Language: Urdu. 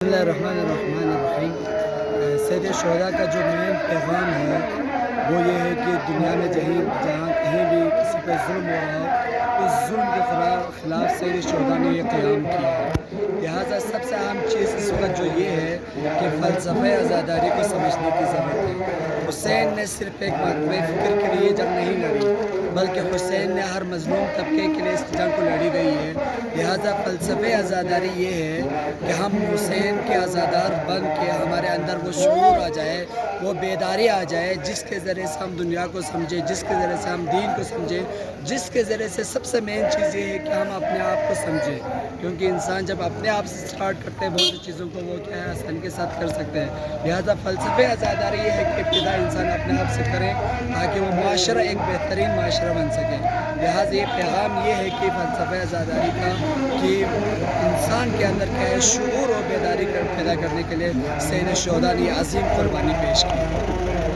بسم اللہ الرحمن الرحیم۔ سید شہداء کا جو مین پیغام ہے وہ یہ ہے کہ دنیا میں جہاں کہیں بھی کسی پہ ظلم ہو رہا ہو، اس ظلم کے خلاف سید شہداء نے یہ قیام کیا ہے۔ لہٰذا سب سے اہم چیز اس وقت جو یہ ہے کہ فلسفہ عزاداری کو سمجھنے کی ضرورت ہے۔ حسین نے صرف ایک مرتبہ فکر کے لیے جنگ نہیں لڑی، بلکہ حسین نے ہر مظلوم طبقے کے لیے اس جنگ کو لڑی گئی ہے۔ لہٰذا فلسفہ عزاداری یہ ہے کہ ہم حسین کے عزادار بن کے ہمارے اندر وہ شعور آ جائے، وہ بیداری آ جائے، جس کے ذریعے سے ہم دنیا کو سمجھیں، جس کے ذریعے سے ہم دین کو سمجھیں، جس کے ذریعے سے سب سے مین چیز یہ ہے کہ ہم اپنے آپ کو سمجھیں، کیونکہ انسان جب اپنے آپ سے سٹارٹ کرتے ہیں بہت سی چیزوں کو وہ کیا ہے آسانی کے ساتھ کر سکتے ہیں۔ لہٰذا فلسفہ عزاداری یہ ہے کہ ابتدا انسان اپنے آپ سے کرے تاکہ وہ معاشرہ ایک بہترین معاشرہ بن سکے۔ لہٰذا یہ پیغام یہ ہے کہ فلسفہ عزاداری کا کہ انسان کے اندر کیا ہے شعور اور بیداری پیدا کرنے کے لیے سید شہداء نے عظیم قربانی پیش کی۔